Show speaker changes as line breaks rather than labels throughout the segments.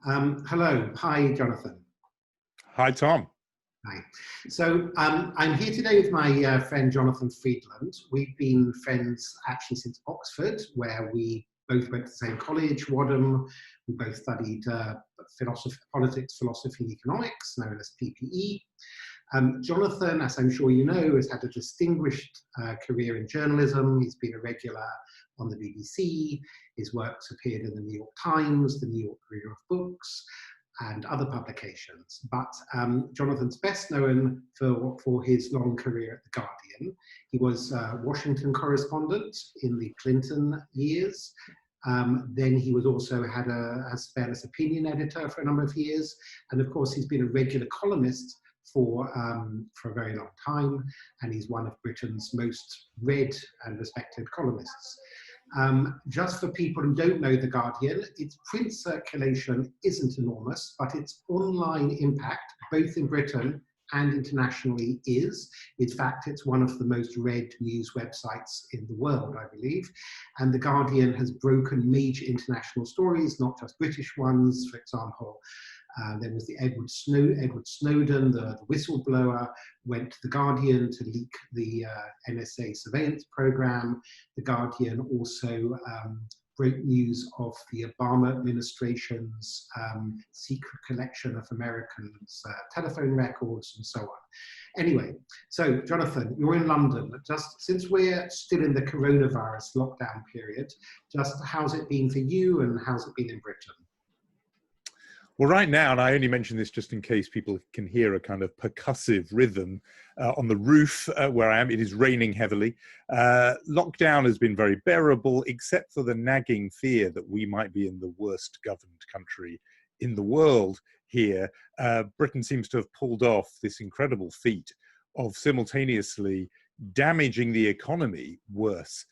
Hello. Hi, Jonathan.
Hi, Tom.
Hi. So I'm here today with my friend Jonathan Freedland. We've been friends actually since Oxford, where we both went to the same college, Wadham. We both studied politics, philosophy, and economics, known as PPE. Jonathan, as I'm sure you know, has had a distinguished career in journalism. He's been a regular on the BBC. His works appeared in the New York Times, the New York Review of Books, and other publications. But Jonathan's best known for his long career at The Guardian. He was a Washington correspondent in the Clinton years. Then he was also had a spell as opinion editor for a number of years. And of course, he's been a regular columnist for a very long time. And he's one of Britain's most read and respected columnists. Just for people who don't know The Guardian, its print circulation isn't enormous, but its online impact, both in Britain and internationally, is. In fact, it's one of the most read news websites in the world, I believe. And The Guardian has broken major international stories, not just British ones. For example, there was the Edward Snowden, the whistleblower, went to The Guardian to leak the NSA surveillance program. The Guardian also broke news of the Obama administration's secret collection of Americans' telephone records and so on. Anyway, so Jonathan, you're in London. Just since we're still in the coronavirus lockdown period, just how's it been for you and how's it been in Britain?
Well, right now, and I only mention this just in case people can hear a kind of percussive rhythm on the roof where I am. It is raining heavily. Lockdown has been very bearable, except for the nagging fear that we might be in the worst governed country in the world here. Britain seems to have pulled off this incredible feat of simultaneously damaging the economy worse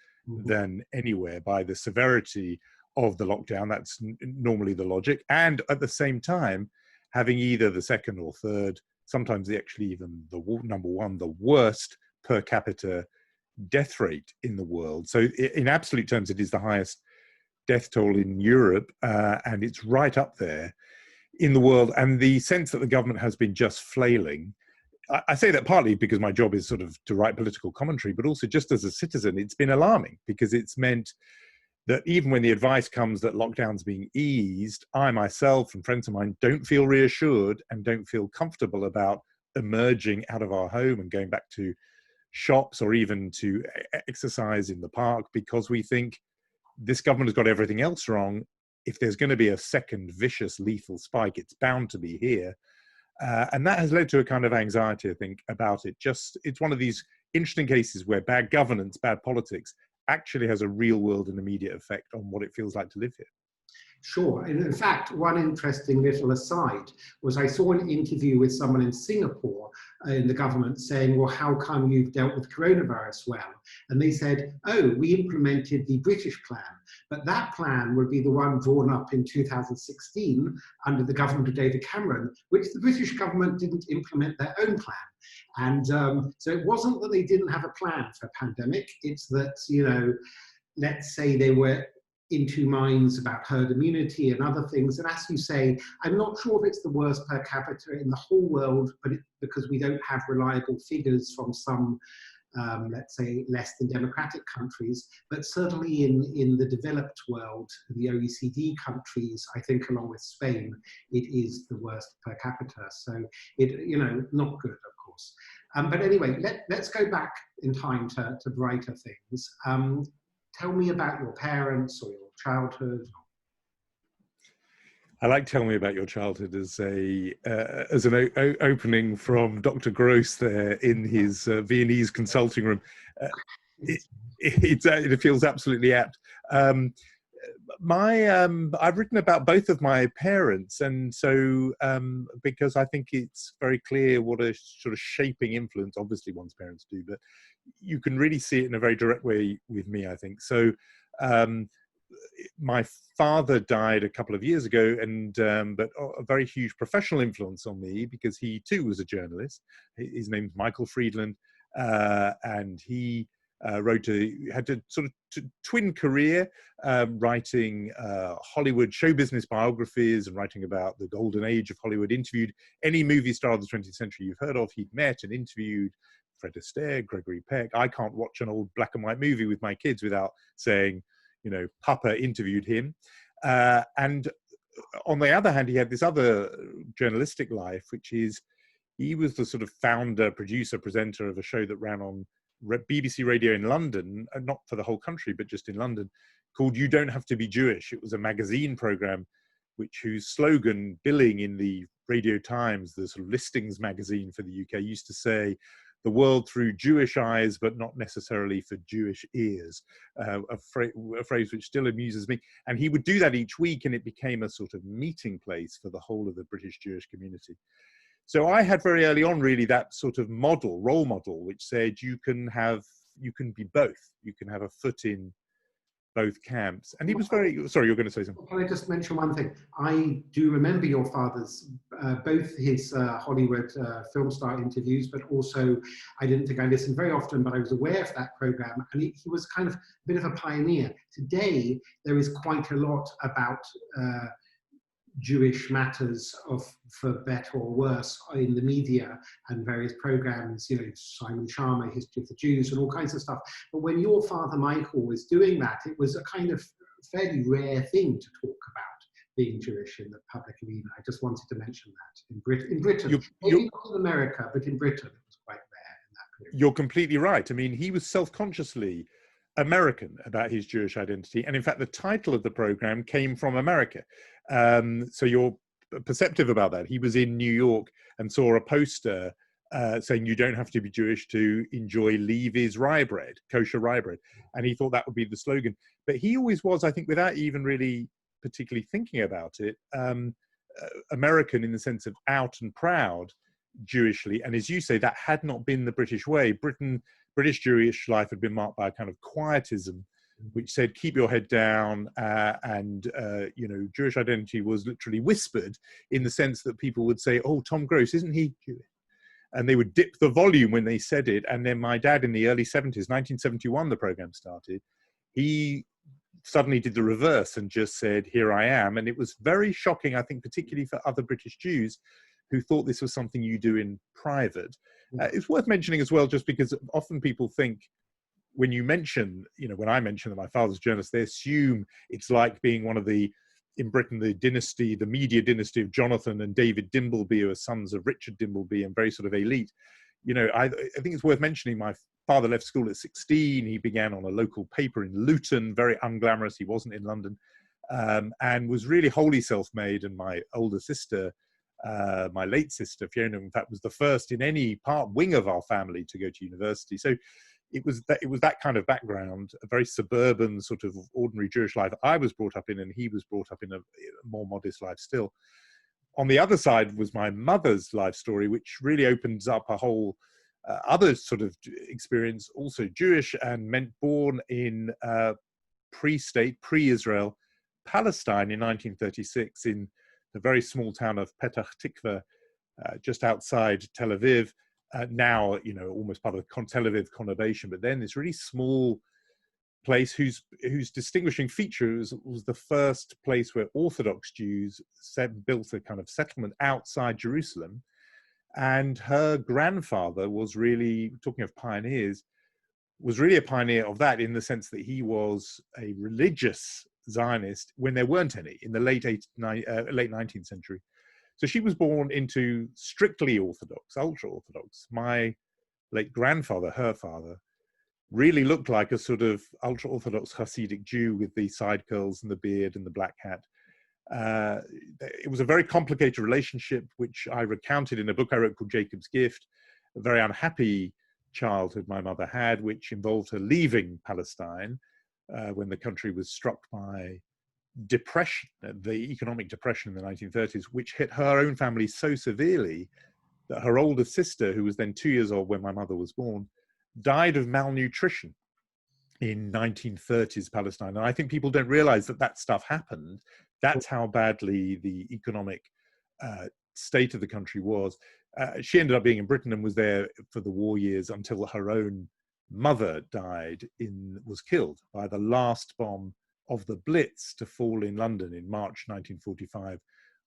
than anywhere by the severity of the lockdown. That's normally the logic, and at the same time having either the second or third, sometimes actually even the number one, the worst per capita death rate in the world. So in absolute terms, it is the highest death toll in Europe, and it's right up there in the world. And the sense that the government has been just flailing, I say that partly because my job is sort of to write political commentary, but also just as a citizen, it's been alarming because it's meant that even when the advice comes that lockdown's being eased, I myself and friends of mine don't feel reassured and don't feel comfortable about emerging out of our home and going back to shops or even to exercise in the park, because we think this government has got everything else wrong. If there's going to be a second vicious lethal spike, it's bound to be here. And that has led to a kind of anxiety, I think, about it. It's one of these interesting cases where bad governance, bad politics actually has a real world and immediate effect on what it feels like to live here.
Sure. And in fact, one interesting little aside was I saw an interview with someone in Singapore in the government saying, well, how come you've dealt with coronavirus well? And they said, oh, we implemented the British plan, but that plan would be the one drawn up in 2016 under the government of David Cameron, which the British government didn't implement their own plan. And so it wasn't that they didn't have a plan for a pandemic, it's that, you know, let's say they were in two minds about herd immunity and other things. And as you say, I'm not sure if it's the worst per capita in the whole world, but because we don't have reliable figures from some, let's say, less than democratic countries, but certainly in the developed world, the OECD countries, I think along with Spain, it is the worst per capita. So it, you know, not good, of course. But anyway, let's go back in time to brighter things. Tell me about your parents or your childhood.
I like Tell Me About Your Childhood as an opening from Dr. Gross there in his Viennese consulting room. It feels absolutely apt. I've written about both of my parents, and so because I think it's very clear what a sort of shaping influence, obviously one's parents do, but you can really see it in a very direct way with me, I think. So my father died a couple of years ago, and but a very huge professional influence on me because he too was a journalist. His name's Michael Freedland, and he Had a sort of twin career, writing Hollywood show business biographies and writing about the golden age of Hollywood. Interviewed any movie star of the 20th century you've heard of. He'd met and interviewed Fred Astaire, Gregory Peck. I can't watch an old black and white movie with my kids without saying, you know, Papa interviewed him. And on the other hand, he had this other journalistic life, which is he was the sort of founder, producer, presenter of a show that ran on BBC Radio in London, not for the whole country, but just in London, called You Don't Have to Be Jewish. It was a magazine program whose slogan, billing in the Radio Times, the sort of listings magazine for the UK, used to say, the world through Jewish eyes, but not necessarily for Jewish ears, a phrase which still amuses me. And he would do that each week, and it became a sort of meeting place for the whole of the British Jewish community. So I had very early on really that sort of role model, which said you can be both. You can have a foot in both camps. And he was very, sorry, you're going to say something.
Can I just mention one thing? I do remember your father's, both his Hollywood film star interviews, but also, I didn't think I listened very often, but I was aware of that program, and he was kind of a bit of a pioneer. Today, there is quite a lot about Jewish matters for better or worse in the media and various programs, you know, Simon Sharma, History of the Jews and all kinds of stuff. But when your father Michael was doing that, it was a kind of fairly rare thing to talk about being Jewish in the public arena. I just wanted to mention that in Britain, maybe not in America, but in Britain it was quite rare in that period.
You're completely right. I mean, he was self-consciously American about his Jewish identity. And in fact, the title of the program came from America. So you're perceptive about that. He was in New York and saw a poster saying you don't have to be Jewish to enjoy Levy's rye bread, kosher rye bread. And he thought that would be the slogan. But he always was, I think, without even really particularly thinking about it, American in the sense of out and proud Jewishly. And as you say, that had not been the British way. British Jewish life had been marked by a kind of quietism, which said, keep your head down, and you know, Jewish identity was literally whispered in the sense that people would say, oh, Tom Gross, isn't he Jewish? And they would dip the volume when they said it. And then my dad in the early 70s, 1971, the program started, he suddenly did the reverse and just said, here I am. And it was very shocking, I think, particularly for other British Jews who thought this was something you do in private. It's worth mentioning as well, just because often people think when you mention, you know, when I mention that my father's a journalist, they assume it's like being one of the, in Britain, the dynasty, the media dynasty of Jonathan and David Dimbleby, who are sons of Richard Dimbleby and very sort of elite. You know, I think it's worth mentioning my father left school at 16. He began on a local paper in Luton, very unglamorous. He wasn't in London, and was really wholly self-made. And my older sister, my late sister Fiona, in fact, was the first in any wing of our family to go to university. So it was that kind of background, a very suburban sort of ordinary Jewish life I was brought up in, and he was brought up in a more modest life still. On the other side was my mother's life story, which really opens up a whole other sort of experience, also Jewish, and meant born in pre-state, pre-Israel Palestine in 1936 in the very small town of Petach Tikva, just outside Tel Aviv. Now, you know, almost part of the Tel Aviv conurbation, but then this really small place whose distinguishing feature was the first place where Orthodox Jews built a kind of settlement outside Jerusalem. And her grandfather was really, talking of pioneers, was really a pioneer of that in the sense that he was a religious Zionist when there weren't any in the late 19th century. So she was born into strictly Orthodox, ultra-Orthodox. My late grandfather, her father, really looked like a sort of ultra-Orthodox Hasidic Jew with the side curls and the beard and the black hat. It was a very complicated relationship, which I recounted in a book I wrote called Jacob's Gift, a very unhappy childhood my mother had, which involved her leaving Palestine when the country was struck by depression, the economic depression in the 1930s, which hit her own family so severely that her older sister, who was then 2 years old when my mother was born, died of malnutrition in 1930s Palestine. And I think people don't realize that that stuff happened. That's how badly the economic state of the country was. She ended up being in Britain and was there for the war years until her own mother was killed by the last bomb of the Blitz to fall in London in March 1945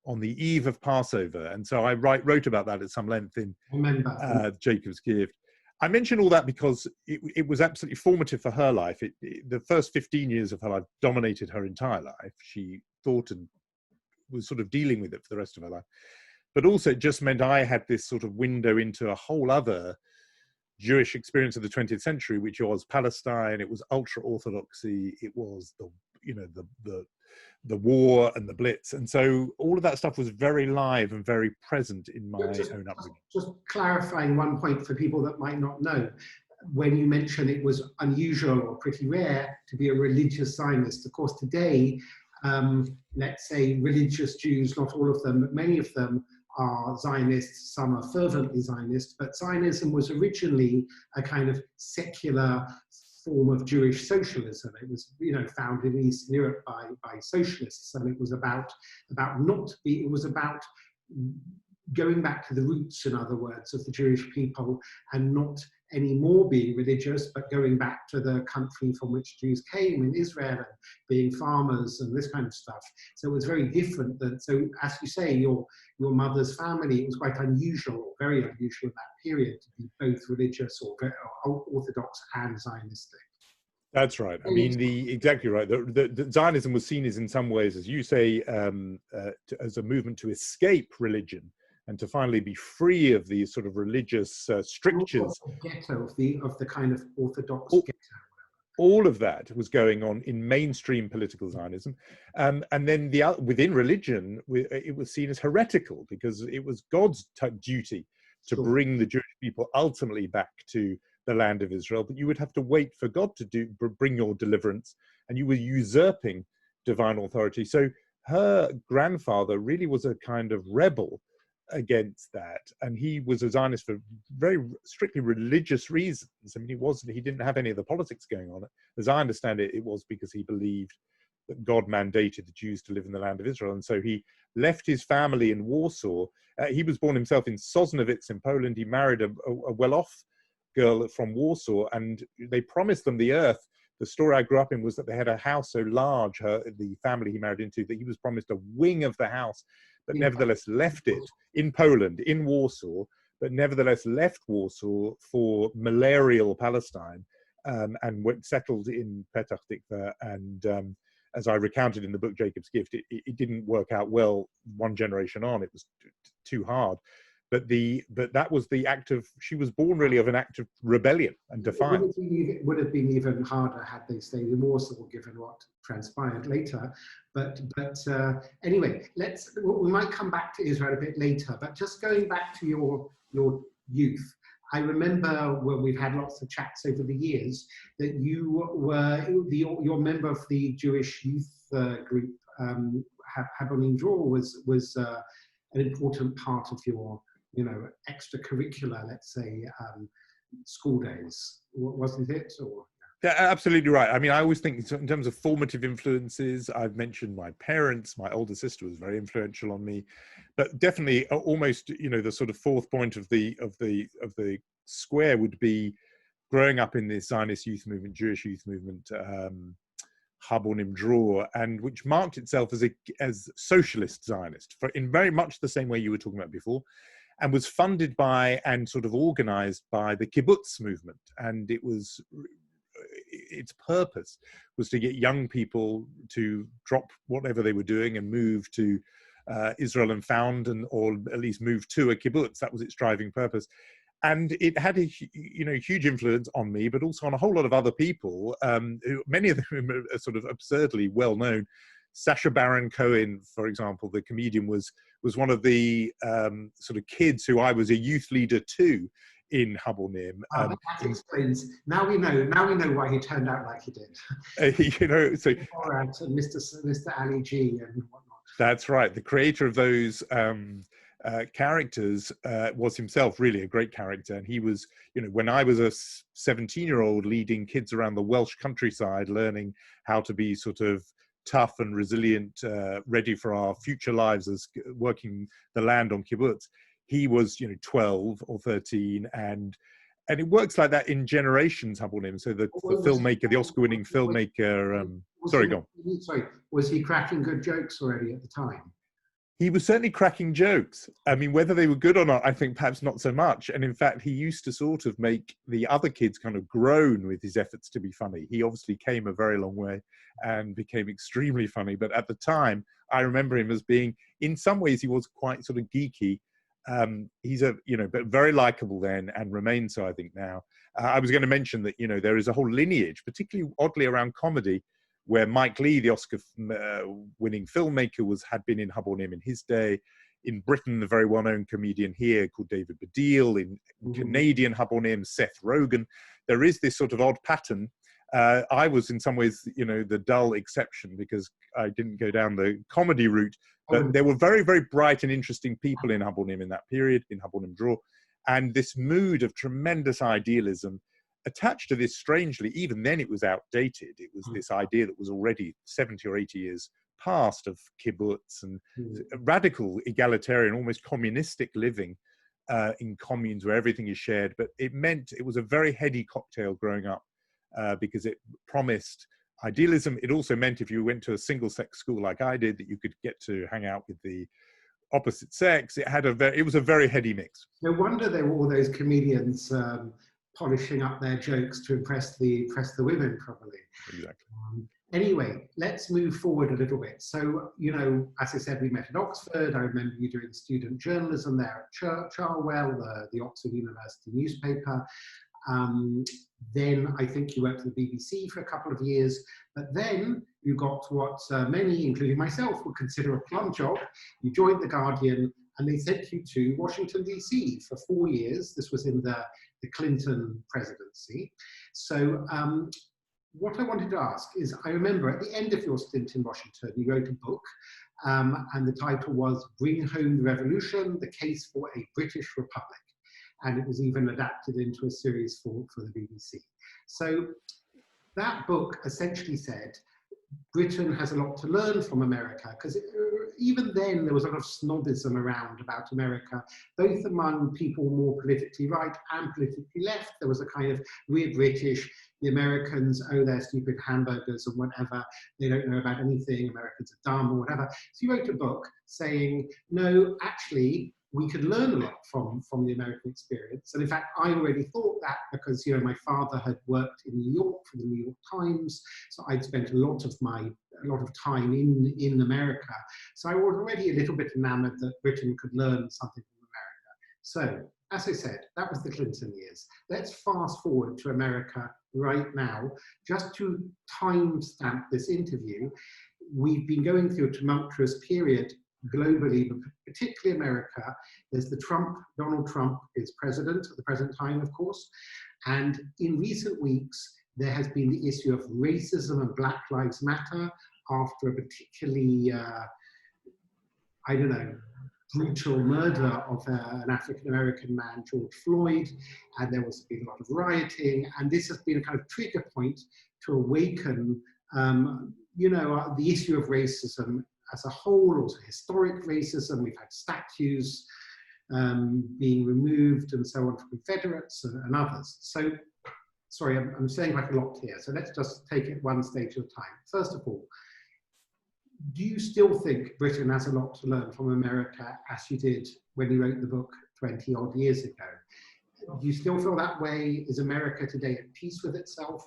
on the eve of Passover. And so I wrote about that at some length in Jacob's Gift. I mention all that because it was absolutely formative for her life. The first 15 years of her life dominated her entire life. She thought and was sort of dealing with it for the rest of her life. But also it just meant I had this sort of window into a whole other Jewish experience of the 20th century, which was Palestine, it was ultra-Orthodoxy, it was the war and the Blitz. And so all of that stuff was very live and very present in my own upbringing.
Just clarifying one point for people that might not know. When you mention it was unusual or pretty rare to be a religious Zionist, of course today, let's say religious Jews, not all of them, but many of them are Zionists, some are fervently Zionist, but Zionism was originally a kind of secular form of Jewish socialism. It was, founded in Eastern Europe by socialists, and it was about going back to the roots, in other words, of the Jewish people, and not anymore being religious, but going back to the country from which Jews came in Israel and being farmers and this kind of stuff. So it was very different than, so as you say, your mother's family, it was quite unusual, or very unusual in that period to be both religious or Orthodox and Zionistic.
That's right. I mean, exactly right. The Zionism was seen as, in some ways, as you say, as a movement to escape religion and to finally be free of these sort of religious strictures.
Ghetto of the kind of Orthodox ghetto.
All of that was going on in mainstream political Zionism. And then within religion, it was seen as heretical because it was God's duty to bring the Jewish people ultimately back to the land of Israel, but you would have to wait for God to bring your deliverance, and you were usurping divine authority. So her grandfather really was a kind of rebel against that, and he was a Zionist for very strictly religious reasons. I mean, he didn't have any of the politics going on. As I understand it, it was because he believed that God mandated the Jews to live in the land of Israel, and so he left his family in Warsaw. He was born himself in Sosnowiec in Poland. He married a well-off girl from Warsaw, and they promised them the earth. The story I grew up in was that they had a house so large, the family he married into, that he was promised a wing of the house, but nevertheless left it in Poland, in Warsaw, but nevertheless left Warsaw for malarial Palestine, and settled in Petach Tikva. And as I recounted in the book Jacob's Gift, it didn't work out well one generation on. It was too hard. But that was the act of, she was born really of an act of rebellion and defiance.
It would have been even harder had they stayed in Warsaw, given what transpired later. But anyway, we might come back to Israel a bit later. But just going back to your youth, I remember when we've had lots of chats over the years that you're member of the Jewish youth group. Habonim Dror was an important part of your extracurricular, let's say, school days, wasn't it? Or
yeah, absolutely right. I mean, I always think in terms of formative influences, I've mentioned my parents. My older sister was very influential on me, but definitely almost, the sort of fourth point of the square would be growing up in this Zionist youth movement, Jewish youth movement, Habonim Dror, and which marked itself as socialist Zionist, in very much the same way you were talking about before, and was funded by and sort of organized by the kibbutz movement. And its purpose was to get young people to drop whatever they were doing and move to Israel and or at least move to a kibbutz. That was its driving purpose. And it had a huge influence on me, but also on a whole lot of other people, many of them are sort of absurdly well known. Sasha Baron Cohen, for example, the comedian, was one of the sort of kids who I was a youth leader to in Habonim.
That explains. Now we know why he turned out like he did.
So
Borat and Mr. Ali G and whatnot.
That's right. The creator of those characters was himself really a great character, and he was, when I was a 17-year-old leading kids around the Welsh countryside, learning how to be sort of tough and resilient, ready for our future lives as working the land on kibbutz. He was, 12 or 13, and and it works like that in generations, Habonim. So the filmmaker, the Oscar-winning filmmaker, sorry, go on.
Sorry, was he cracking good jokes already at the time?
He was certainly cracking jokes. I mean, whether they were good or not, I think perhaps not so much. And in fact, he used to sort of make the other kids kind of groan with his efforts to be funny. He obviously came a very long way and became extremely funny. But at the time, I remember him as being, in some ways, he was quite sort of geeky. He's but very likable then, and remains so, I think, now. I was going to mention that, there is a whole lineage, particularly oddly around comedy, where Mike Leigh, the Oscar-winning filmmaker, had been in Habonim in his day. In Britain, the very well-known comedian here called David Baddiel. In Canadian Habonim, Seth Rogen. There is this sort of odd pattern. I was in some ways, the dull exception because I didn't go down the comedy route. But there were very, very bright and interesting people in Habonim in that period, in Habonim Draw. And this mood of tremendous idealism attached to this, strangely, even then it was outdated. It was this idea that was already 70 or 80 years past of kibbutz and radical egalitarian, almost communistic living in communes where everything is shared. But it meant it was a very heady cocktail growing up because it promised idealism. It also meant if you went to a single-sex school like I did, that you could get to hang out with the opposite sex. It was a very heady mix.
No wonder there were all those comedians polishing up their jokes to impress the women, probably.
Exactly.
Anyway, let's move forward a little bit. So, as I said, we met at Oxford. I remember you doing student journalism there at Charwell, the Oxford University newspaper. Then I think you worked for the BBC for a couple of years, but then you got what many, including myself, would consider a plum job. You joined The Guardian and they sent you to Washington, DC for 4 years. This was in the Clinton presidency. So what I wanted to ask is, I remember at the end of your stint in Washington, you wrote a book and the title was Bring Home the Revolution, The Case for a British Republic. And it was even adapted into a series for the BBC. So that book essentially said, Britain has a lot to learn from America, because even then there was a lot of snobism around about America, both among people more politically right and politically left. There was a kind of, we're British, the Americans, oh, they're stupid hamburgers and whatever, they don't know about anything, Americans are dumb or whatever. So you wrote a book saying, no, actually, we could learn a lot from the American experience. And in fact, I already thought that because, my father had worked in New York for the New York Times. So I'd spent a lot of time in America. So I was already a little bit enamored that Britain could learn something from America. So as I said, that was the Clinton years. Let's fast forward to America right now. Just to timestamp this interview, we've been going through a tumultuous period globally, but particularly America. There's Donald Trump is president at the present time, of course. And in recent weeks, there has been the issue of racism and Black Lives Matter after a particularly, brutal murder of an African-American man, George Floyd. And there was been a lot of rioting. And this has been a kind of trigger point to awaken, the issue of racism as a whole, also historic racism. We've had statues being removed and so on for Confederates and others. So, sorry, I'm saying quite a lot here. So let's just take it one stage at a time. First of all, do you still think Britain has a lot to learn from America as you did when you wrote the book 20 odd years ago? Do you still feel that way? Is America today at peace with itself?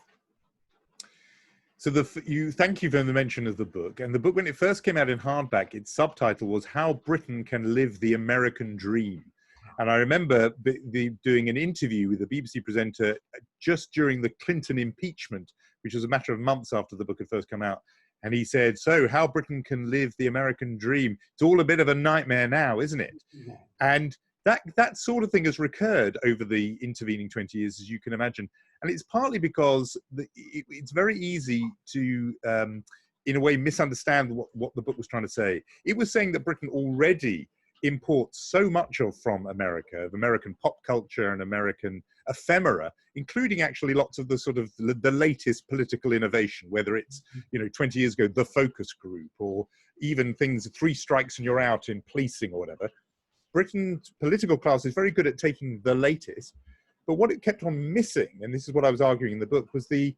So thank you for the mention of the book. And the book, when it first came out in hardback, its subtitle was How Britain Can Live the American Dream. And I remember doing an interview with a BBC presenter just during the Clinton impeachment, which was a matter of months after the book had first come out. And he said, so how Britain can live the American dream. It's all a bit of a nightmare now, isn't it? Yeah. And that sort of thing has recurred over the intervening 20 years, as you can imagine. And it's partly because it's very easy to, in a way, misunderstand what the book was trying to say. It was saying that Britain already imports so much from America, of American pop culture and American ephemera, including actually lots of the sort of the latest political innovation, whether it's, 20 years ago, the focus group, or even things, 3 strikes and you're out in policing or whatever. Britain's political class is very good at taking the latest, But what it kept on missing, and this is what I was arguing in the book, was the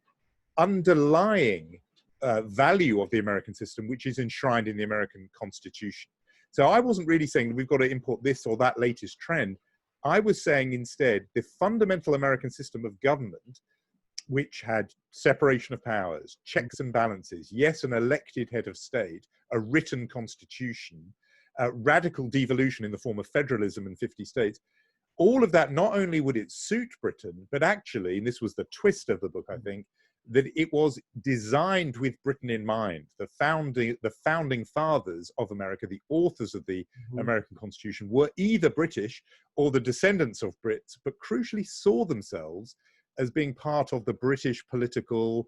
underlying value of the American system, which is enshrined in the American Constitution. So I wasn't really saying we've got to import this or that latest trend. I was saying instead the fundamental American system of government, which had separation of powers, checks and balances, yes, an elected head of state, a written constitution, radical devolution in the form of federalism in 50 states, all of that, not only would it suit Britain, but actually, and this was the twist of the book, I think, that it was designed with Britain in mind. The founding fathers of America, the authors of the American Constitution, were either British or the descendants of Brits, but crucially saw themselves as being part of the British political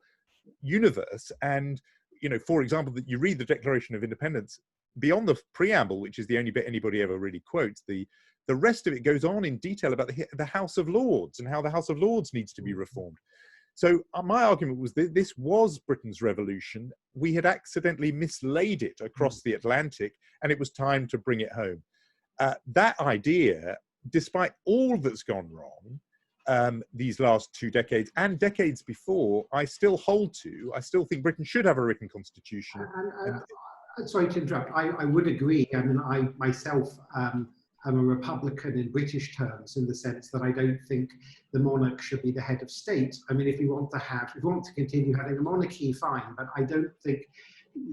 universe. And, you know, for example, that you read the Declaration of Independence, beyond the preamble, which is the only bit anybody ever really quotes, the rest of it goes on in detail about the House of Lords and how the House of Lords needs to be reformed. So my argument was that this was Britain's revolution. We had accidentally mislaid it across the Atlantic, and it was time to bring it home. That idea, despite all that's gone wrong these last 2 decades and decades before, I still hold to. I still think Britain should have a written constitution.
Sorry to interrupt. I would agree. I mean, I myself I'm a Republican in British terms, in the sense that I don't think the monarch should be the head of state. I mean, if we want to continue having a monarchy, fine, but I don't think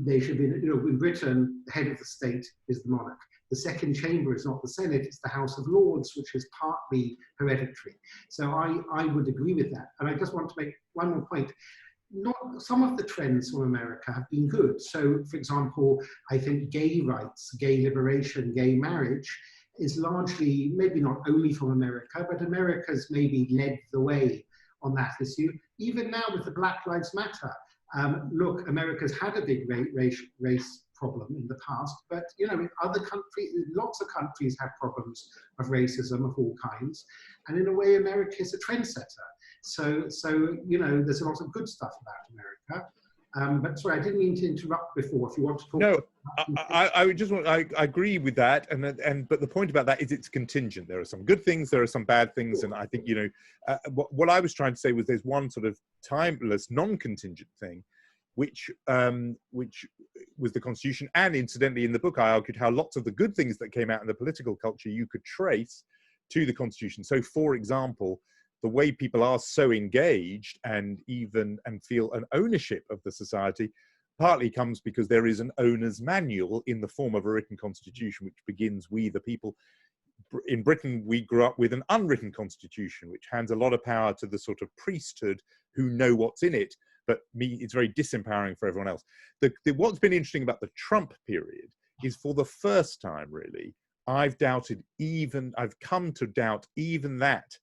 they should be, you know, in Britain, the head of the state is the monarch. The second chamber is not the Senate, it's the House of Lords, which is partly hereditary. So I would agree with that. And I just want to make one more point. Some of the trends from America have been good. So, for example, I think gay rights, gay liberation, gay marriage is largely, maybe not only from America, but America's maybe led the way on that issue. Even now with the Black Lives Matter, look, America's had a big race problem in the past, but you know, in other countries, lots of countries have problems of racism of all kinds, and in a way, America is a trendsetter. So you know, there's a lot of good stuff about America. But sorry, I didn't mean to interrupt before. If you want to talk.
No, I would just want. I agree with that, but the point about that is it's contingent. There are some good things, there are some bad things, and I think, you know, what I was trying to say was there's one sort of timeless, non-contingent thing, which was the Constitution. And incidentally, in the book, I argued how lots of the good things that came out in the political culture you could trace to the Constitution. So, for example, the way people are so engaged and feel an ownership of the society partly comes because there is an owner's manual in the form of a written constitution, which begins, "We the people." In Britain, we grew up with an unwritten constitution, which hands a lot of power to the sort of priesthood who know what's in it, but it's very disempowering for everyone else. What's been interesting about the Trump period is, for the first time, really, I've come to doubt even that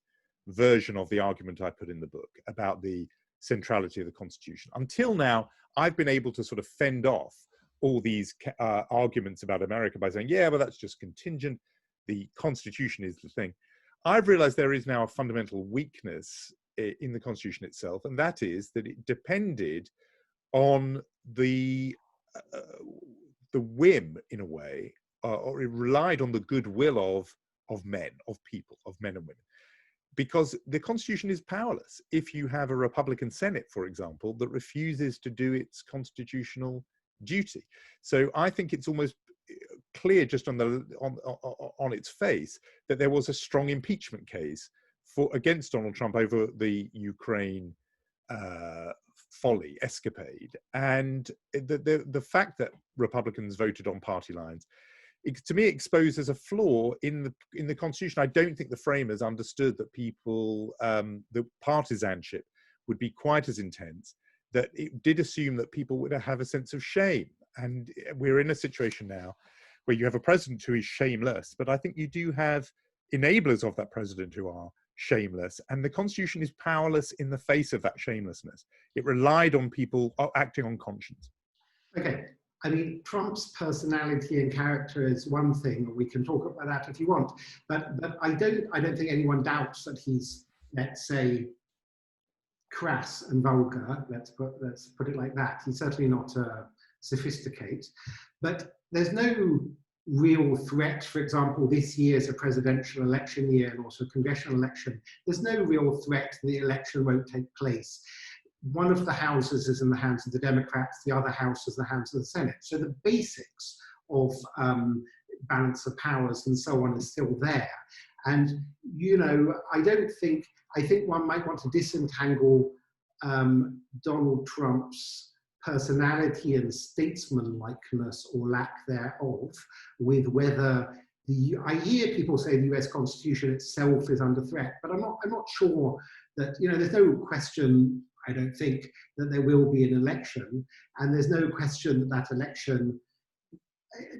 version of the argument I put in the book about the centrality of the Constitution. Until now, I've been able to sort of fend off all these arguments about America by saying, yeah, well, that's just contingent. The Constitution is the thing. I've realized there is now a fundamental weakness in the Constitution itself, and that is that it depended on the whim, in a way, or it relied on the goodwill of men, of people, of men and women. Because the Constitution is powerless if you have a Republican Senate, for example, that refuses to do its constitutional duty. So I think it's almost clear, just on its face, that there was a strong impeachment case against Donald Trump over the Ukraine folly, escapade, and the fact that Republicans voted on party lines, to me, exposes a flaw in the Constitution. I don't think the framers understood that the partisanship would be quite as intense, that it did assume that people would have a sense of shame. And we're in a situation now where you have a president who is shameless, but I think you do have enablers of that president who are shameless, and the Constitution is powerless in the face of that shamelessness. It relied on people acting on conscience.
Okay. I mean, Trump's personality and character is one thing. We can talk about that if you want, but I don't think anyone doubts that he's, let's say, crass and vulgar. Let's put it like that. He's certainly not sophisticated, but there's no real threat. For example, this year is a presidential election year and also a congressional election. There's no real threat the election won't take place. One of the houses is in the hands of the Democrats, the other house is in the hands of the Senate. So the basics of balance of powers and so on is still there. And, you know, I think one might want to disentangle Donald Trump's personality and statesmanlikeness or lack thereof with whether I hear people say the US Constitution itself is under threat, but I'm not sure that, you know, there's no question, I don't think, that there will be an election, and there's no question that that election,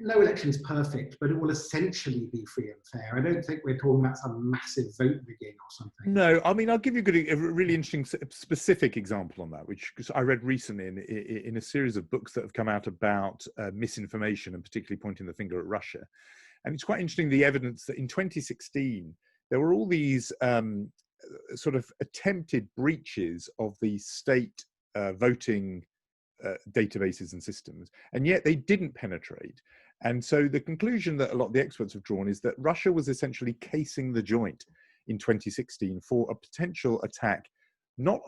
no election is perfect, but it will essentially be free and fair. I don't think we're talking about some massive vote rigging or something.
No, I mean, I'll give you a really interesting specific example on that, which I read recently in a series of books that have come out about misinformation and particularly pointing the finger at Russia. And it's quite interesting, the evidence that in 2016, there were all these sort of attempted breaches of the state voting databases and systems, and yet they didn't penetrate. And so the conclusion that a lot of the experts have drawn is that Russia was essentially casing the joint in 2016 for a potential attack, not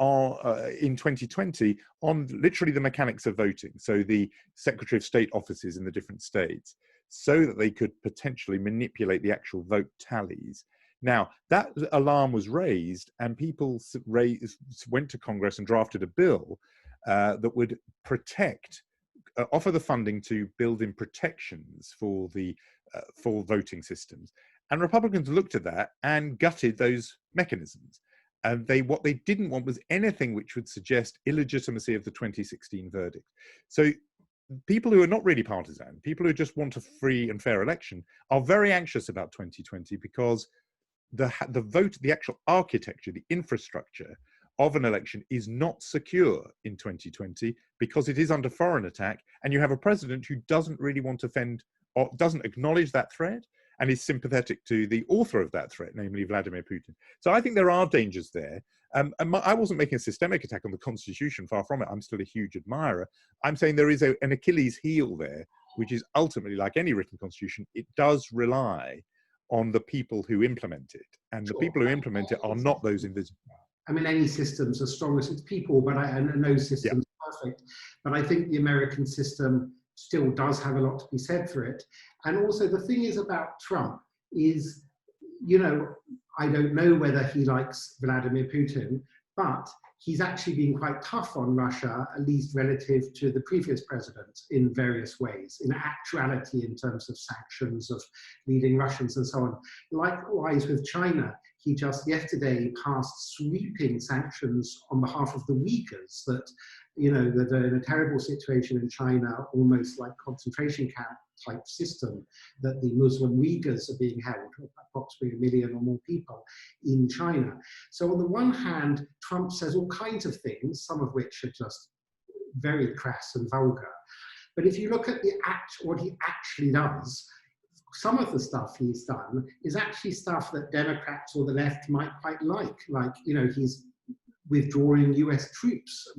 in 2020, on literally the mechanics of voting. So the Secretary of State offices in the different states, so that they could potentially manipulate the actual vote tallies. Now, that alarm was raised, and people went to Congress and drafted a bill that would offer the funding to build in protections for the for voting systems. And Republicans looked at that and gutted those mechanisms. And what they didn't want was anything which would suggest illegitimacy of the 2016 verdict. So people who are not really partisan, people who just want a free and fair election, are very anxious about 2020 because the vote, the actual architecture, the infrastructure of an election is not secure in 2020 because it is under foreign attack, and you have a president who doesn't really want to offend or doesn't acknowledge that threat and is sympathetic to the author of that threat, namely Vladimir Putin. So I think there are dangers there. I wasn't making a systemic attack on the Constitution, far from it. I'm still a huge admirer. I'm saying there is an Achilles heel there, which is ultimately, like any written constitution, it does rely on the people who implement it. And the people who implement it are not those invisible.
I mean, any system's as strong as its people, but no system's perfect. But I think the American system still does have a lot to be said for it. And also the thing is about Trump is, you know, I don't know whether he likes Vladimir Putin, but he's actually been quite tough on Russia, at least relative to the previous president in various ways, in actuality, in terms of sanctions, of leading Russians and so on. Likewise with China, he just yesterday passed sweeping sanctions on behalf of the Uyghurs that, you know, that are in a terrible situation in China, almost like concentration camp type system, that the Muslim Uyghurs are being held, approximately 1 million or more people in China. So on the one hand, Trump says all kinds of things, some of which are just very crass and vulgar. But if you look at what he actually does, some of the stuff he's done is actually stuff that Democrats or the left might quite like, you know, he's withdrawing US troops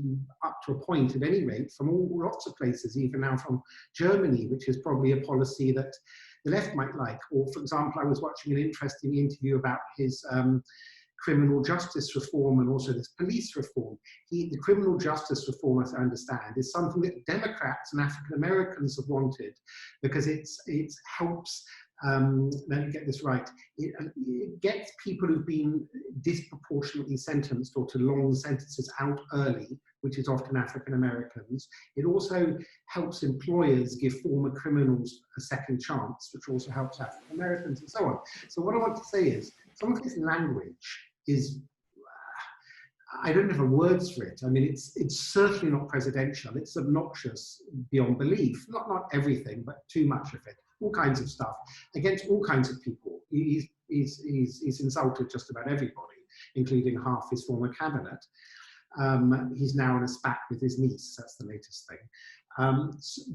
up to a point, at any rate, from lots of places, even now from Germany, which is probably a policy that the left might like. Or, for example, I was watching an interesting interview about his criminal justice reform and also this police reform. The criminal justice reform, as I understand, is something that Democrats and African Americans have wanted because it helps, let me get this right, it gets people who've been disproportionately sentenced or to long sentences out early, which is often African Americans. It also helps employers give former criminals a second chance, which also helps African Americans and so on. So what I want to say is, some of this language is, I don't have words for it. I mean, it's certainly not presidential. It's obnoxious beyond belief. Not everything, but too much of it. All kinds of stuff against all kinds of people. He's insulted just about everybody, including half his former cabinet. He's now in a spat with his niece. That's the latest thing.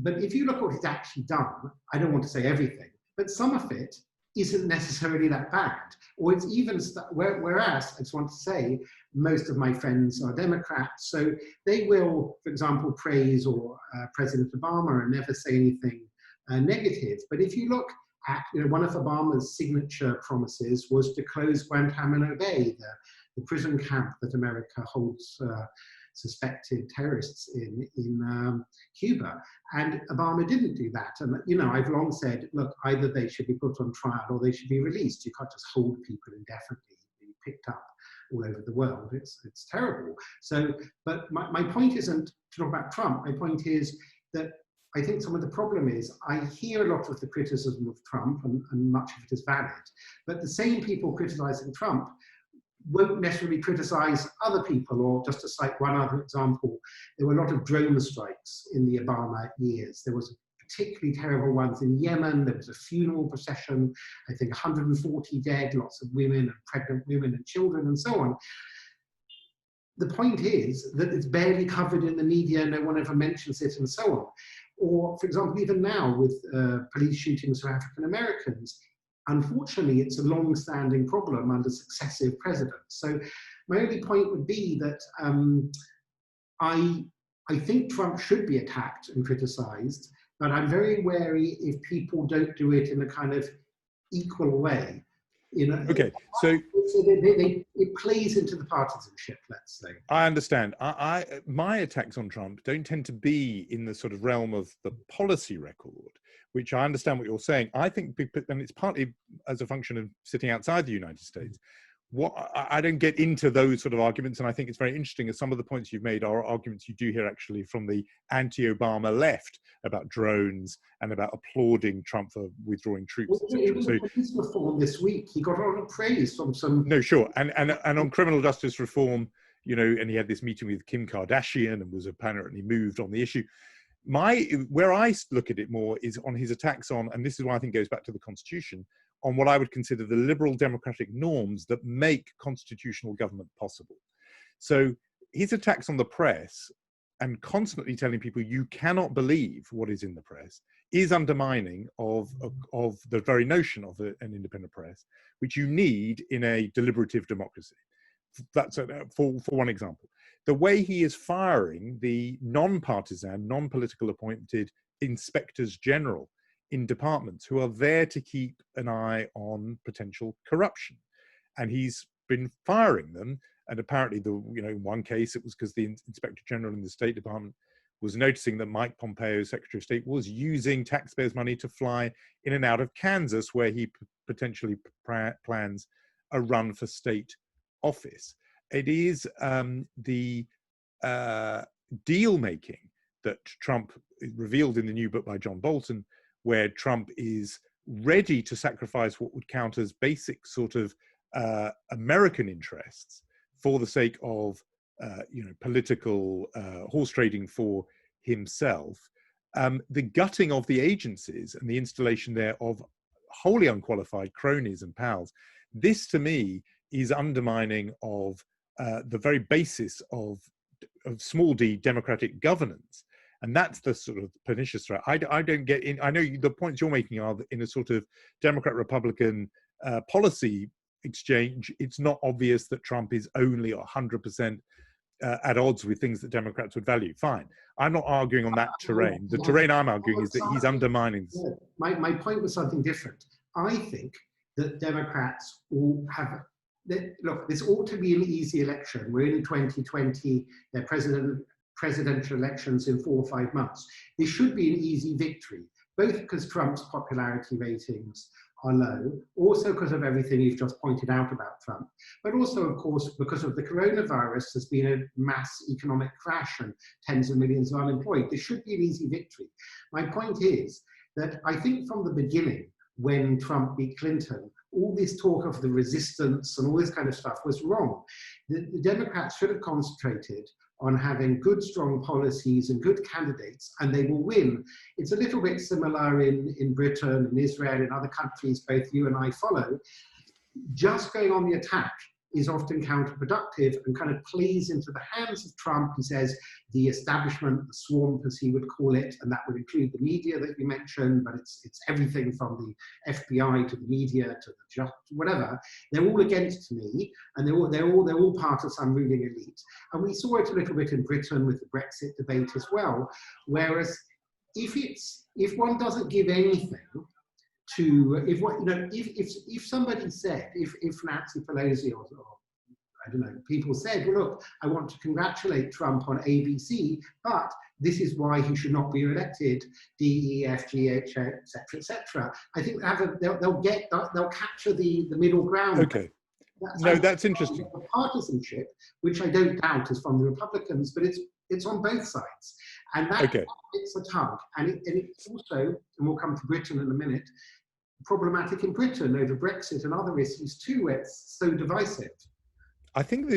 But if you look at what he's actually done, I don't want to say everything, but some of it isn't necessarily that bad. Or it's even, whereas, I just want to say, most of my friends are Democrats, so they will, for example, praise President Obama and never say anything negative. But if you look at, one of Obama's signature promises was to close Guantanamo Bay, the prison camp that America holds suspected terrorists in Cuba. And Obama didn't do that. And, I've long said, look, either they should be put on trial or they should be released. You can't just hold people indefinitely, be picked up all over the world. It's terrible. So, but my point isn't to talk about Trump. My point is that I think some of the problem is I hear a lot of the criticism of Trump, and much of it is valid, but the same people criticizing Trump won't necessarily criticize other people. Or just to cite one other example, there were a lot of drone strikes in the Obama years. There was particularly terrible ones in Yemen. There was a funeral procession, I think 140 dead, lots of women and pregnant women and children and so on. The point is that it's barely covered in the media, no one ever mentions it and so on. Or, for example, even now with police shootings of African Americans, unfortunately, it's a long-standing problem under successive presidents. So my only point would be that I think Trump should be attacked and criticized, but I'm very wary if people don't do it in a kind of equal way.
Okay, so
it plays into the partisanship, let's say.
I understand. My attacks on Trump don't tend to be in the sort of realm of the policy record, which I understand what you're saying. I think, and it's partly as a function of sitting outside the United States. I don't get into those sort of arguments, and I think it's very interesting as some of the points you've made are arguments you do hear actually from the anti-Obama left about drones and about applauding Trump for withdrawing troops, etc.
So police reform this week, he got a lot of praise from some.
No, sure, and on criminal justice reform, and he had this meeting with Kim Kardashian and was apparently moved on the issue. Where I look at it more is on his attacks on, and this is why I think it goes back to the Constitution, on what I would consider the liberal democratic norms that make constitutional government possible. So his attacks on the press and constantly telling people you cannot believe what is in the press is undermining of the very notion of an independent press, which you need in a deliberative democracy. That's for one example. The way he is firing the non-partisan, non-political appointed inspectors general in departments who are there to keep an eye on potential corruption. And he's been firing them. And apparently, in one case, it was because the Inspector General in the State Department was noticing that Mike Pompeo, Secretary of State, was using taxpayers' money to fly in and out of Kansas, where he potentially plans a run for state office. It is the deal-making that Trump revealed in the new book by John Bolton, where Trump is ready to sacrifice what would count as basic sort of American interests for the sake of, political horse trading for himself. The gutting of the agencies and the installation there of wholly unqualified cronies and pals. This, to me, is undermining of the very basis of small d democratic governance. And that's the sort of pernicious threat. I don't get in. I know the points you're making are in a sort of Democrat-Republican policy exchange. It's not obvious that Trump is only 100% at odds with things that Democrats would value. Fine. I'm not arguing on that terrain. The terrain I'm arguing is that he's undermining.
My point was something different. I think that Democrats all have. Look, this ought to be an easy election. We're in 2020. They're presidential elections in 4 or 5 months. This should be an easy victory, both because Trump's popularity ratings are low, also because of everything you've just pointed out about Trump, but also, of course, because of the coronavirus. There's been a mass economic crash and tens of millions of unemployed. This should be an easy victory. My point is that I think from the beginning, when Trump beat Clinton, all this talk of the resistance and all this kind of stuff was wrong. The Democrats should have concentrated on having good, strong policies and good candidates, and they will win. It's a little bit similar in Britain and Israel and other countries both you and I follow. Just going on the attack is often counterproductive and kind of plays into the hands of Trump. He says the establishment, the swamp, as he would call it, and that would include the media that you mentioned, but it's everything from the FBI to the media to the just whatever. They're all against me, and they're all part of some ruling elite. And we saw it a little bit in Britain with the Brexit debate as well. Whereas if one doesn't give anything to, if somebody said, if Nancy Pelosi or I don't know, people said, well, look, I want to congratulate Trump on ABC, but this is why he should not be elected, D, E, F, G, H, et cetera, et cetera. I think they'll capture the middle ground.
Okay. No, that's interesting.
Partisanship, which I don't doubt is from the Republicans, but it's on both sides. And that it's a tug. And it's also, and we'll come to Britain in a minute, problematic in Britain over Brexit and other issues too, where it's so divisive.
I think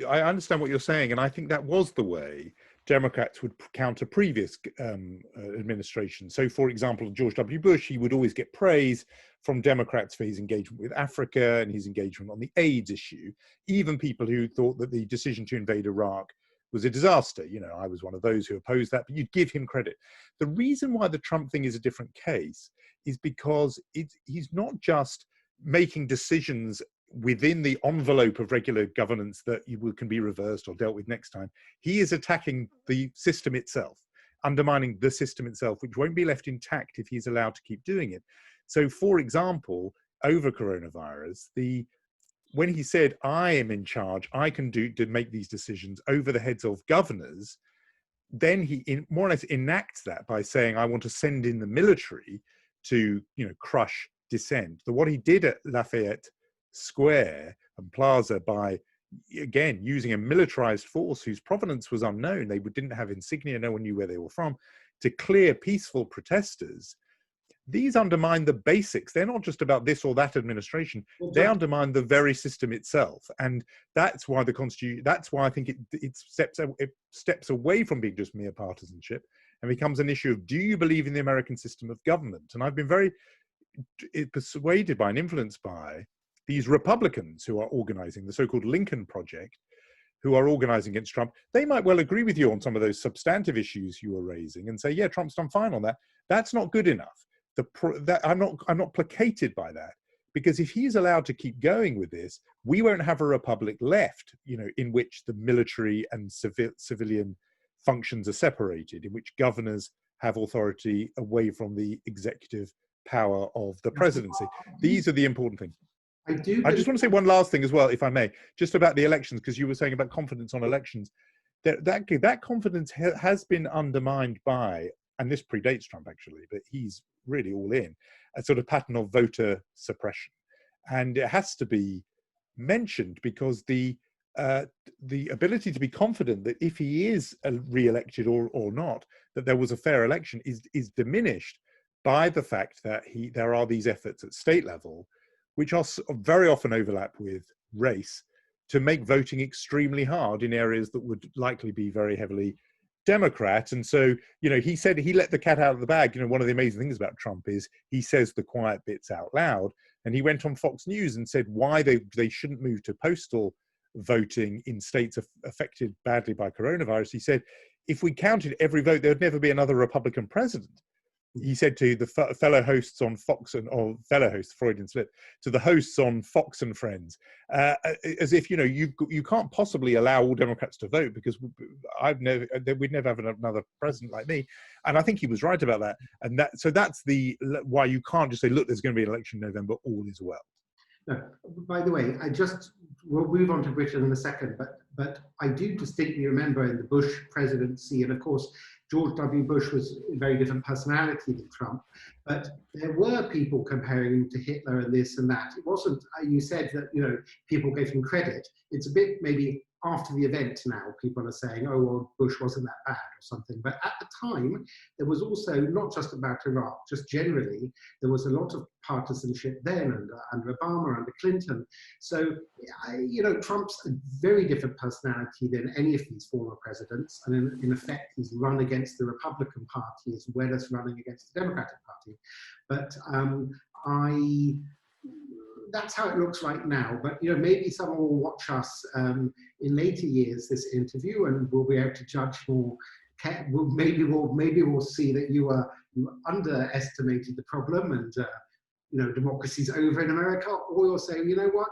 I understand what you're saying, and I think that was the way Democrats would counter previous administrations. So, for example, George W. Bush, he would always get praise from Democrats for his engagement with Africa and his engagement on the AIDS issue. Even people who thought that the decision to invade Iraq was a disaster. You know, I was one of those who opposed that, but you'd give him credit. The reason why the Trump thing is a different case is because he's not just making decisions within the envelope of regular governance that can be reversed or dealt with next time. He is attacking the system itself, undermining the system itself, which won't be left intact if he's allowed to keep doing it. So, for example, over coronavirus, when he said, I am in charge, I can make these decisions over the heads of governors, then he more or less enacts that by saying, I want to send in the military to, crush dissent. What he did at Lafayette Square and Plaza by, again, using a militarized force whose provenance was unknown, they didn't have insignia, no one knew where they were from, to clear peaceful protesters, these undermine the basics. They're not just about this or that administration. They undermine the very system itself. And that's why the Constitution, that's why I think it steps away from being just mere partisanship and becomes an issue of, do you believe in the American system of government? And I've been very persuaded by and influenced by these Republicans who are organizing the so-called Lincoln Project, who are organizing against Trump. They might well agree with you on some of those substantive issues you were raising and say, yeah, Trump's done fine on that. That's not good enough. I'm not placated by that, because if he's allowed to keep going with this, we won't have a republic left, in which the military and civilian functions are separated, in which governors have authority away from the executive power of the presidency. These are the important things. I just want to say one last thing as well, if I may, just about the elections, because you were saying about confidence on elections. That confidence has been undermined by, and this predates Trump actually, but he's really all in, a sort of pattern of voter suppression. And it has to be mentioned because the ability to be confident that if he is re-elected or not, that there was a fair election is diminished by the fact that there are these efforts at state level, which are very often overlap with race, to make voting extremely hard in areas that would likely be very heavily Democrat. And so, he said he let the cat out of the bag. One of the amazing things about Trump is he says the quiet bits out loud. And he went on Fox News and said why they shouldn't move to postal voting in states affected badly by coronavirus. He said, if we counted every vote, there would never be another Republican president. He said to the fellow hosts on Fox or fellow hosts, Freudian slip, to the hosts on Fox and Friends, as if, you can't possibly allow all Democrats to vote because we'd never have another president like me. And I think he was right about that. And so that's why you can't just say, look, there's going to be an election in November, all is well.
No, by the way, we'll move on to Britain in a second, but I do distinctly remember in the Bush presidency, and of course, George W. Bush was a very different personality than Trump, but there were people comparing him to Hitler and this and that. It wasn't, you said that, people gave him credit. It's a bit maybe after the event now, people are saying, oh, well, Bush wasn't that bad or something. But at the time, there was also, not just about Iraq, just generally, there was a lot of partisanship then under Obama, under Clinton. So, Trump's a very different personality than any of these former presidents. And in effect, he's run against the Republican Party as well as running against the Democratic Party. But that's how it looks right now. But maybe someone will watch us in later years, this interview, and we'll be able to judge more. Maybe we'll see that you underestimated the problem, and democracy's over in America, or you'll say, what,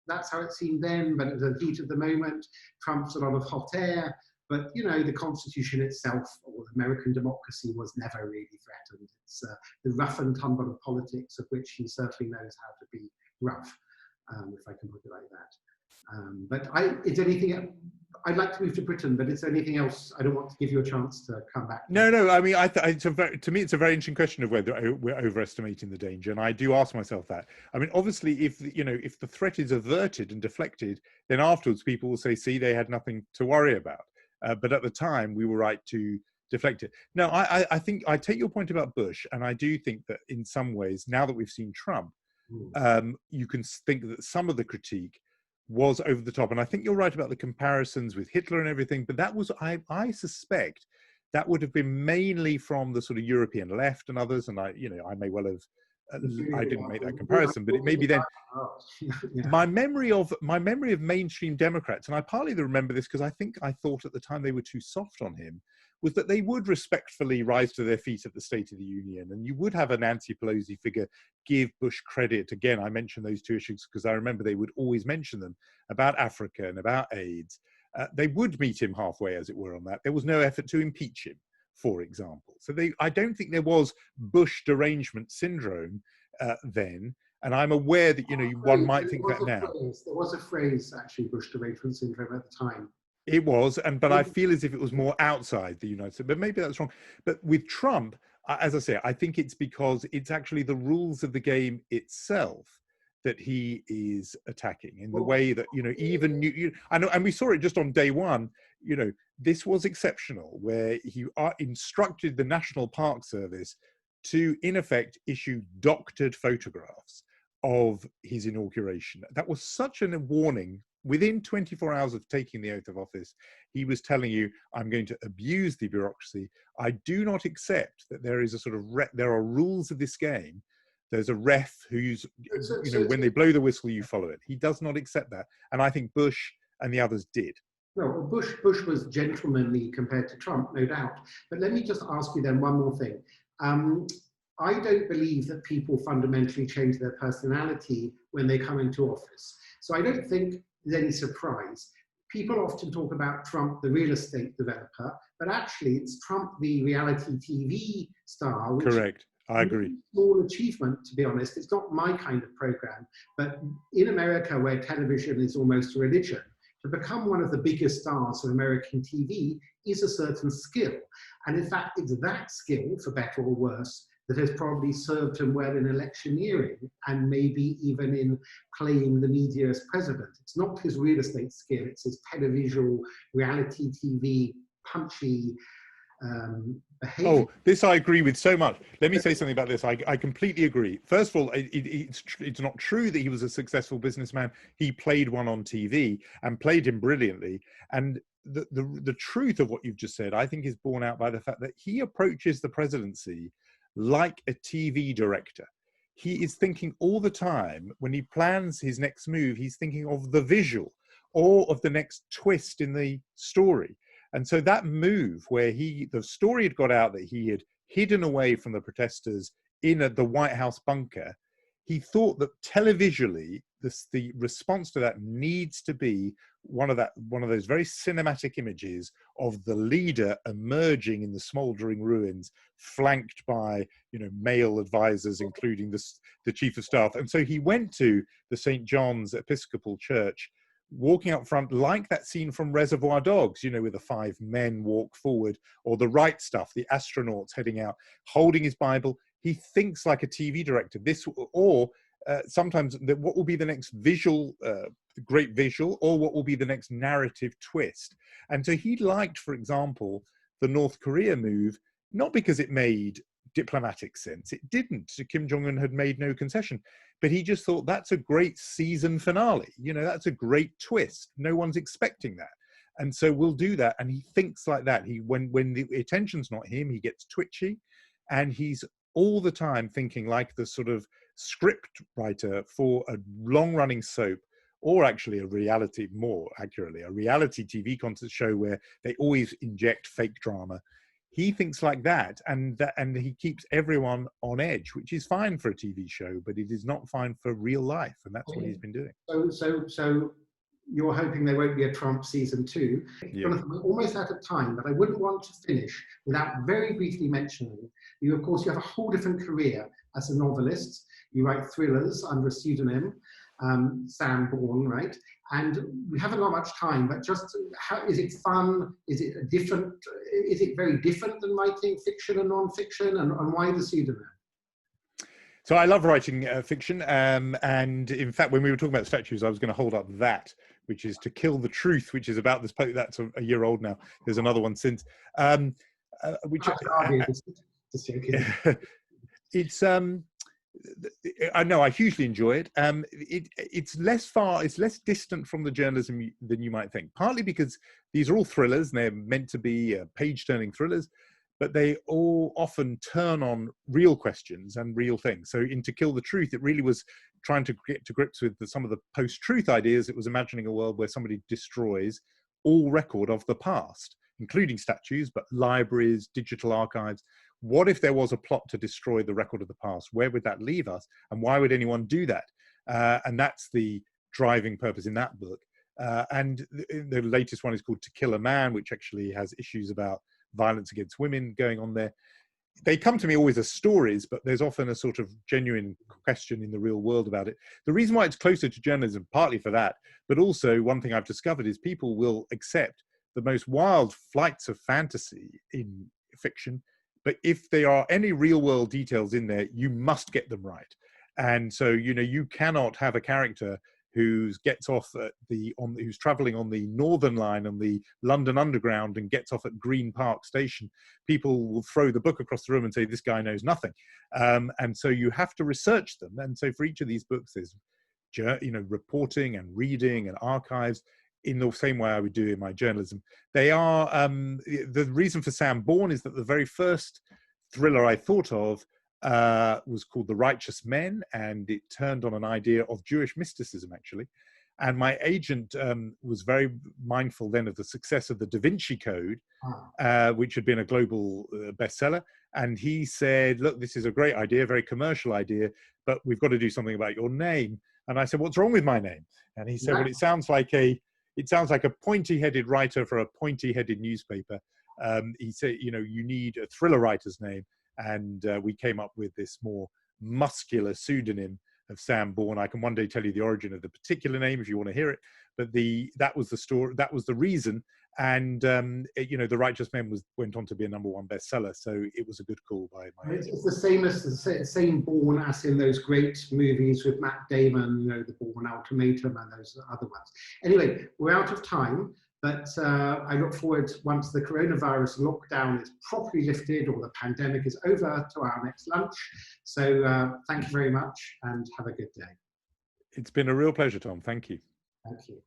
that's how it seemed then, but at the heat of the moment, Trump's a lot of hot air. But, you know, the Constitution itself or American democracy was never really threatened. It's the rough and tumble of politics, of which he certainly knows how to be rough, if I can put it like that. But is anything, I'd like to move to Britain, but is there anything else? I don't want to give you a chance to come back.
No. I mean, to me, it's a very interesting question of whether we're overestimating the danger, and I do ask myself that. I mean, obviously, if the threat is averted and deflected, then afterwards people will say, "See, they had nothing to worry about." But at the time, we were right to deflect it. No, I think I take your point about Bush, and I do think that in some ways, now that we've seen Trump, you can think that some of the critique was over the top. And I think you're right about the comparisons with Hitler and everything, but that was, I suspect, that would have been mainly from the sort of European left and others. And I may well have, I didn't make that comparison, but it may be then. My memory of mainstream Democrats, and I partly remember this because I thought at the time they were too soft on him, was that they would respectfully rise to their feet at the State of the Union, and you would have a Nancy Pelosi figure give Bush credit. Again, I mentioned those two issues because I remember they would always mention them about Africa and about AIDS. They would meet him halfway, as it were, on that. There was no effort to impeach him, for example. So I don't think there was Bush derangement syndrome then. And I'm aware that, one might think that now.
There was a phrase, actually, Bush derangement syndrome at the time.
It was, but I feel as if it was more outside the United States. But maybe that's wrong. But with Trump, as I say, I think it's because it's actually the rules of the game itself that he is attacking in the way that, I know, and we saw it just on day one, this was exceptional, where he instructed the National Park Service to, in effect, issue doctored photographs of his inauguration. That was such a warning. Within 24 hours of taking the oath of office, he was telling you, I'm going to abuse the bureaucracy. I do not accept that there is a sort of, there are rules of this game. There's a ref who's, when they blow the whistle, you follow it. He does not accept that. And I think Bush and the others did.
No, well, Bush was gentlemanly compared to Trump, no doubt. But let me just ask you then one more thing. I don't believe that people fundamentally change their personality when they come into office. So I don't think there's any surprise. People often talk about Trump, the real estate developer, but actually it's Trump, the reality TV star. Which
correct. I agree.
Small achievement, to be honest. It's not my kind of program, but in America, where television is almost a religion, to become one of the biggest stars of American TV is a certain skill. And in fact, it's that skill, for better or worse, that has probably served him well in electioneering and maybe even in playing the media as president. It's not his real estate skill, it's his televisual, reality TV, punchy behavior.
Oh, this I agree with so much. Let me say something about this. I completely agree. First of all, it's not true that he was a successful businessman. He played one on TV and played him brilliantly. And the truth of what you've just said, I think, is borne out by the fact that he approaches the presidency like a TV director. He is thinking all the time, when he plans his next move, he's thinking of the visual or of the next twist in the story. And so that move where the story had got out that he had hidden away from the protesters in the White House bunker, he thought that televisually, the response to that needs to be one of those very cinematic images of the leader emerging in the smoldering ruins, flanked by male advisors, including the chief of staff. And so he went to the St. John's Episcopal Church, walking up front like that scene from Reservoir Dogs, where the 5 men walk forward, or The Right Stuff, the astronauts heading out, holding his Bible. He thinks like a TV director. Sometimes what will be the next visual, great visual, or what will be the next narrative twist. And so he liked, for example, the North Korea move, not because it made diplomatic sense. It didn't. Kim Jong-un had made no concession. But he just thought, that's a great season finale. That's a great twist. No one's expecting that. And so we'll do that. And he thinks like that. When the attention's not him, he gets twitchy. And he's all the time thinking like the sort of script writer for a long-running soap, or actually more accurately, a reality TV concert show where they always inject fake drama. He thinks like that, and he keeps everyone on edge, which is fine for a TV show, but it is not fine for real life, and that's what he's been doing.
So you're hoping there won't be a Trump season 2.
Yeah.
Jonathan, we're almost out of time, but I wouldn't want to finish without very briefly mentioning you. Of course, you have a whole different career as a novelist. You write thrillers under a pseudonym, Sam Bourne, right? And we haven't got much time, but just how is it fun? Is it different? Is it very different than writing fiction and non-fiction? And why the pseudonym?
So I love writing fiction, and in fact, when we were talking about statues, I was going to hold up that, which is To Kill the Truth, which is about this poet. That's a year old now. There's another one since. Which it's I know I hugely enjoy it. It's less distant from the journalism than you might think. Partly because these are all thrillers, and they're meant to be page-turning thrillers, but they all often turn on real questions and real things. So in To Kill the Truth, it really was trying to get to grips with some of the post-truth ideas. It was imagining a world where somebody destroys all record of the past, including statues, but libraries, digital archives. What if there was a plot to destroy the record of the past? Where would that leave us? And why would anyone do that? And that's the driving purpose in that book. And the latest one is called To Kill a Man, which actually has issues about violence against women going on there. They come to me always as stories, but there's often a sort of genuine question in the real world about it. The reason why it's closer to journalism, partly for that, but also one thing I've discovered is people will accept the most wild flights of fantasy in fiction, but if there are any real world details in there, you must get them right. And so, you know, you cannot have a character who gets off at who's traveling on the Northern Line on the London Underground and gets off at Green Park Station. People will throw the book across the room and say, this guy knows nothing. And so you have to research them. And so for each of these books, there's, you know, reporting and reading and archives in the same way I would do in my journalism. They are, the reason for Sam Bourne is that the very first thriller I thought of was called The Righteous Men, and it turned on an idea of Jewish mysticism, actually. And my agent was very mindful then of the success of the Da Vinci Code, which had been a global bestseller. And he said, look, this is a great idea, very commercial idea, but we've got to do something about your name. And I said, what's wrong with my name? And he said, well, it sounds like a pointy-headed writer for a pointy-headed newspaper. He said, you know, you need a thriller writer's name. And we came up with this more muscular pseudonym of Sam Bourne. I can one day tell you the origin of the particular name if you want to hear it. But that was the story. That was the reason. And you know, The Righteous Men went on to be a #1 bestseller. So it was a good call by my agent.
It's the same Bourne as in those great movies with Matt Damon, you know, The Bourne Ultimatum and those other ones. Anyway, we're out of time. But I look forward, once the coronavirus lockdown is properly lifted or the pandemic is over, to our next lunch. So thank you very much and have a good day.
It's been a real pleasure, Tom. Thank you.
Thank you.